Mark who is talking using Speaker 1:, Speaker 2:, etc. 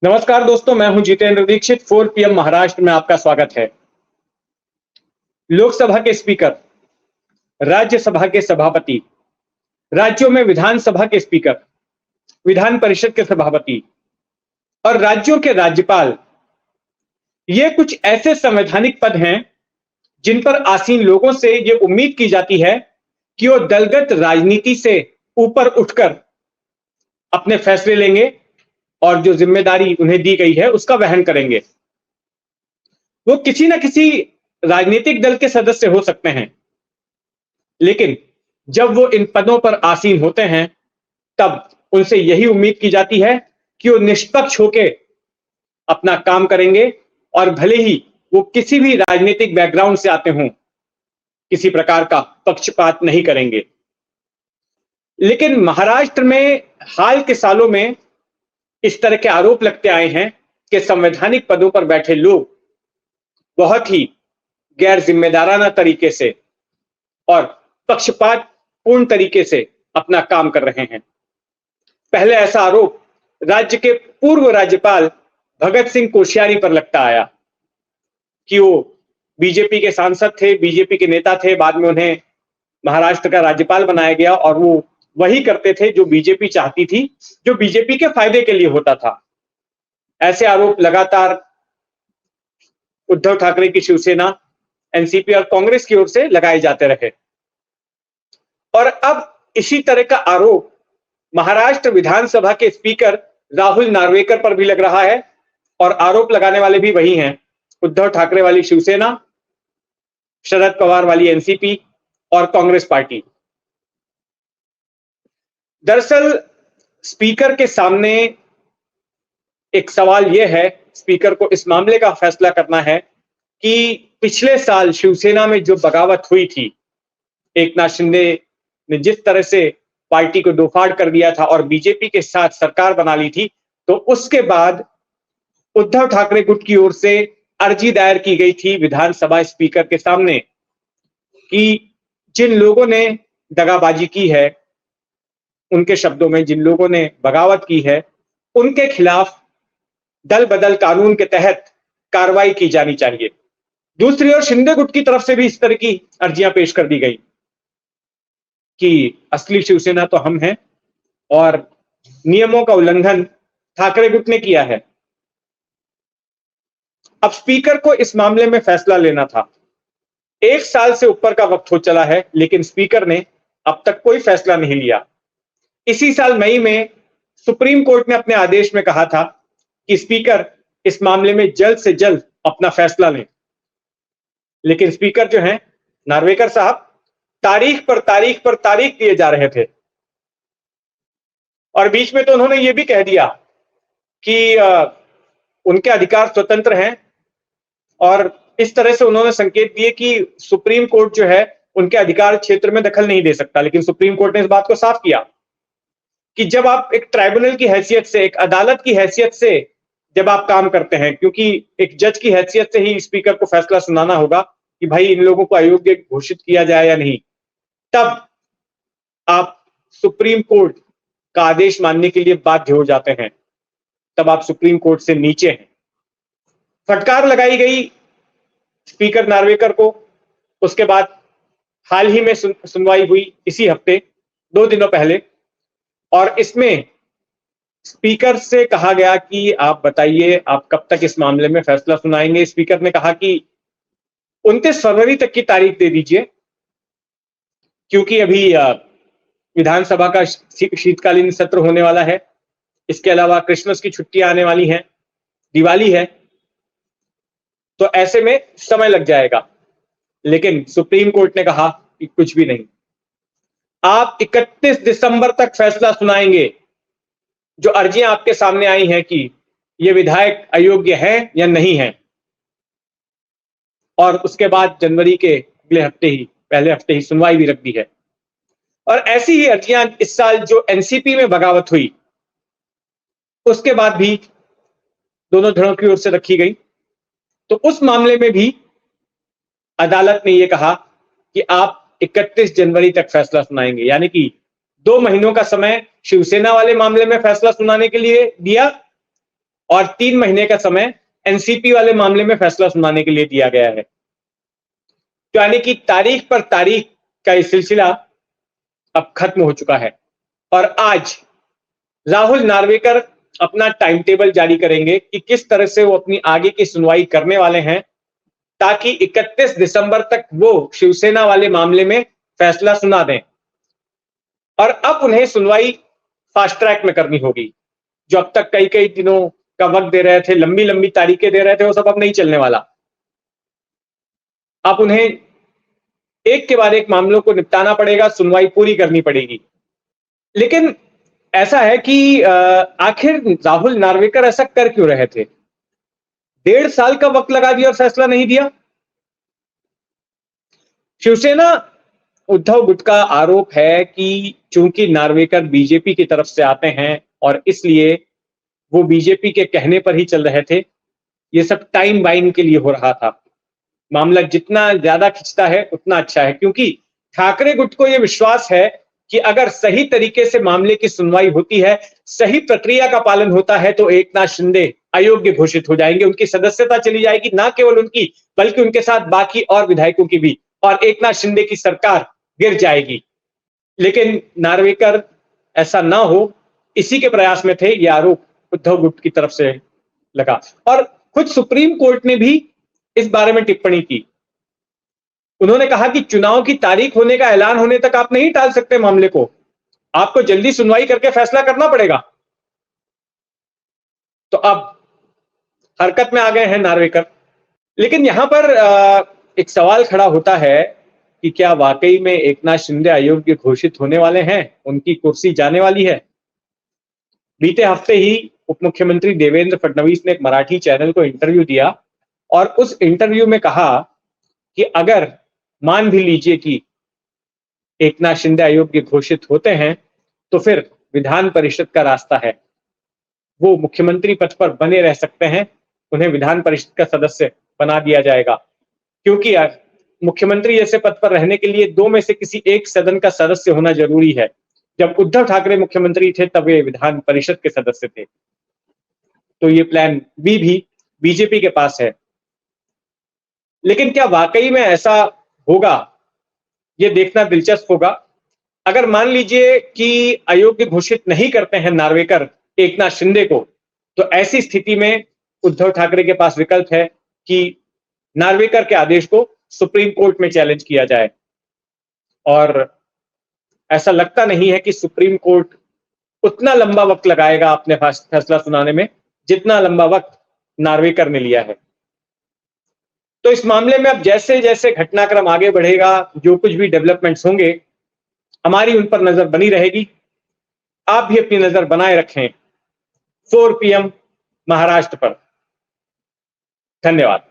Speaker 1: नमस्कार दोस्तों, मैं हूं जितेंद्र दीक्षित। 4 PM महाराष्ट्र में आपका स्वागत है। लोकसभा के स्पीकर, राज्यसभा के सभापति, राज्यों में विधानसभा के स्पीकर, विधान परिषद के सभापति और राज्यों के राज्यपाल, ये कुछ ऐसे संवैधानिक पद हैं जिन पर आसीन लोगों से ये उम्मीद की जाती है कि वो दलगत राजनीति से ऊपर उठकर अपने फैसले लेंगे और जो जिम्मेदारी उन्हें दी गई है उसका वहन करेंगे। वो किसी न किसी राजनीतिक दल के सदस्य हो सकते हैं, लेकिन जब वो इन पदों पर आसीन होते हैं तब उनसे यही उम्मीद की जाती है कि वो निष्पक्ष होकर अपना काम करेंगे और भले ही वो किसी भी राजनीतिक बैकग्राउंड से आते हों, किसी प्रकार का पक्षपात नहीं करेंगे। लेकिन महाराष्ट्र में हाल के सालों में इस तरह के आरोप लगते आए हैं कि संवैधानिक पदों पर बैठे लोग बहुत ही गैर जिम्मेदाराना तरीके से और पक्षपात पूर्ण तरीके से अपना काम कर रहे हैं। पहले ऐसा आरोप राज्य के पूर्व राज्यपाल भगत सिंह कोश्यारी पर लगता आया कि वो बीजेपी के सांसद थे, बीजेपी के नेता थे। बाद में उन्हें महाराष्ट्र का राज्यपाल बनाया गया और वो वही करते थे जो बीजेपी चाहती थी, जो बीजेपी के फायदे के लिए होता था। ऐसे आरोप लगातार उद्धव ठाकरे की शिवसेना, एनसीपी और कांग्रेस की ओर से लगाए जाते रहे और अब इसी तरह का आरोप महाराष्ट्र विधानसभा के स्पीकर राहुल नार्वेकर पर भी लग रहा है और आरोप लगाने वाले भी वही हैं, उद्धव ठाकरे वाली शिवसेना, शरद पवार वाली एनसीपी और कांग्रेस पार्टी। दरअसल स्पीकर के सामने एक सवाल यह है, स्पीकर को इस मामले का फैसला करना है कि पिछले साल शिवसेना में जो बगावत हुई थी, एकनाथ शिंदे ने जिस तरह से पार्टी को दोफाड़ कर दिया था और बीजेपी के साथ सरकार बना ली थी, तो उसके बाद उद्धव ठाकरे गुट की ओर से अर्जी दायर की गई थी विधानसभा स्पीकर के सामने कि जिन लोगों ने दगाबाजी की है, उनके शब्दों में जिन लोगों ने बगावत की है, उनके खिलाफ दल बदल कानून के तहत कार्रवाई की जानी चाहिए। दूसरी ओर शिंदे गुट की तरफ से भी इस तरह की अर्जियां पेश कर दी गई कि असली शिवसेना तो हम हैं और नियमों का उल्लंघन ठाकरे गुट ने किया है। अब स्पीकर को इस मामले में फैसला लेना था। 1 साल से ऊपर का वक्त हो चला है, लेकिन स्पीकर ने अब तक कोई फैसला नहीं लिया। इसी साल मई में सुप्रीम कोर्ट ने अपने आदेश में कहा था कि स्पीकर इस मामले में जल्द से जल्द अपना फैसला लें, लेकिन स्पीकर जो हैं नार्वेकर साहब तारीख पर तारीख पर तारीख दिए जा रहे थे और बीच में तो उन्होंने ये भी कह दिया कि उनके अधिकार स्वतंत्र हैं और इस तरह से उन्होंने संकेत दिए कि सुप्रीम कोर्ट जो है उनके अधिकार क्षेत्र में दखल नहीं दे सकता। लेकिन सुप्रीम कोर्ट ने इस बात को साफ किया कि जब आप एक ट्राइब्यूनल की हैसियत से, एक अदालत की हैसियत से जब आप काम करते हैं, क्योंकि एक जज की हैसियत से ही स्पीकर को फैसला सुनाना होगा कि भाई इन लोगों को अयोग्य घोषित किया जाए या नहीं, तब आप सुप्रीम कोर्ट का आदेश मानने के लिए बाध्य हो जाते हैं, तब आप सुप्रीम कोर्ट से नीचे हैं। फटकार लगाई गई स्पीकर नार्वेकर को। उसके बाद हाल ही में सुनवाई हुई इसी हफ्ते 2 दिनों पहले, और इसमें स्पीकर से कहा गया कि आप बताइए आप कब तक इस मामले में फैसला सुनाएंगे। स्पीकर ने कहा कि 29 फरवरी तक की तारीख दे दीजिए, क्योंकि अभी विधानसभा का शीतकालीन सत्र होने वाला है। इसके अलावा क्रिसमस की छुट्टियां आने वाली हैं, दिवाली है, तो ऐसे में समय लग जाएगा। लेकिन सुप्रीम कोर्ट ने कहा कि कुछ भी नहीं, आप 31 दिसंबर तक फैसला सुनाएंगे जो अर्जियां आपके सामने आई हैं कि ये विधायक अयोग्य है या नहीं है, और उसके बाद जनवरी के अगले हफ्ते ही, पहले हफ्ते ही सुनवाई भी रख दी है। और ऐसी ही अर्जियां इस साल जो एनसीपी में बगावत हुई उसके बाद भी दोनों धड़ों की ओर से रखी गई, तो उस मामले में भी अदालत ने यह कहा कि आप 31 जनवरी तक फैसला सुनाएंगे, यानी कि 2 महीनों का समय शिवसेना वाले मामले में फैसला सुनाने के लिए दिया और 3 महीने का समय एनसीपी वाले मामले में फैसला सुनाने के लिए दिया गया है। तो यानी कि तारीख पर तारीख का ये सिलसिला अब खत्म हो चुका है और आज राहुल नार्वेकर अपना टाइम टेबल जारी करेंगे कि किस तरह से वो अपनी आगे की सुनवाई करने वाले हैं, ताकि 31 दिसंबर तक वो शिवसेना वाले मामले में फैसला सुना दें। और अब उन्हें सुनवाई फास्ट ट्रैक में करनी होगी। जो अब तक कई कई दिनों का वक्त दे रहे थे, लंबी लंबी तारीखें दे रहे थे, वो सब अब नहीं चलने वाला। अब उन्हें एक के बाद एक मामलों को निपटाना पड़ेगा, सुनवाई पूरी करनी पड़ेगी। लेकिन ऐसा है कि आखिर राहुल नार्वेकर ऐसा कर क्यों रहे थे? 1.5 साल का वक्त लगा दिया और फैसला नहीं दिया। शिवसेना उद्धव गुट का आरोप है कि चूंकि नार्वेकर बीजेपी की तरफ से आते हैं और इसलिए वो बीजेपी के कहने पर ही चल रहे थे। ये सब टाइम बाइंग के लिए हो रहा था। मामला जितना ज्यादा खिंचता है उतना अच्छा है, क्योंकि ठाकरे गुट को यह विश्वास है कि अगर सही तरीके से मामले की सुनवाई होती है, सही प्रक्रिया का पालन होता है, तो एकनाथ शिंदे अयोग्य घोषित हो जाएंगे। उनकी सदस्यता चली जाएगी, ना केवल उनकी बल्कि उनके साथ बाकी और विधायकों की भी, और एकनाथ शिंदे की सरकार गिर जाएगी। लेकिन नार्वेकर ऐसा ना हो, इसी के प्रयास में थे। यह आरोप उद्धव गुट की तरफ से लगा और खुद सुप्रीम कोर्ट ने भी इस बारे में टिप्पणी की। उन्होंने कहा कि चुनाव की तारीख होने का ऐलान होने तक आप नहीं टाल सकते मामले को, आपको जल्दी सुनवाई करके फैसला करना पड़ेगा। तो अब हरकत में आ गए हैं नार्वेकर। लेकिन यहां पर एक सवाल खड़ा होता है कि क्या वाकई में एकनाथ शिंदे अयोग्य घोषित होने वाले हैं? उनकी कुर्सी जाने वाली है? बीते हफ्ते ही उप मुख्यमंत्री देवेंद्र फडणवीस ने एक मराठी चैनल को इंटरव्यू दिया और उस इंटरव्यू में कहा कि अगर मान भी लीजिए कि एकनाथ शिंदे अयोग्य घोषित होते हैं, तो फिर विधान परिषद का रास्ता है। वो मुख्यमंत्री पद पर बने रह सकते हैं, उन्हें विधान परिषद का सदस्य बना दिया जाएगा, क्योंकि मुख्यमंत्री जैसे पद पर रहने के लिए 2 में से किसी एक सदन का सदस्य होना जरूरी है। जब उद्धव ठाकरे मुख्यमंत्री थे तब वे विधान परिषद के सदस्य थे। तो ये प्लान बी भी बीजेपी के पास है। लेकिन क्या वाकई में ऐसा होगा, ये देखना दिलचस्प होगा। अगर मान लीजिए कि अयोग्य घोषित नहीं करते हैं नार्वेकर एकनाथ शिंदे को, तो ऐसी स्थिति में उद्धव ठाकरे के पास विकल्प है कि नार्वेकर के आदेश को सुप्रीम कोर्ट में चैलेंज किया जाए। और ऐसा लगता नहीं है कि सुप्रीम कोर्ट उतना लंबा वक्त लगाएगा अपने फैसला सुनाने में, जितना लंबा वक्त नार्वेकर ने लिया है। तो इस मामले में अब जैसे जैसे घटनाक्रम आगे बढ़ेगा, जो कुछ भी डेवलपमेंट्स होंगे, हमारी उन पर नजर बनी रहेगी। आप भी अपनी नजर बनाए रखें 4 PM महाराष्ट्र पर। धन्यवाद।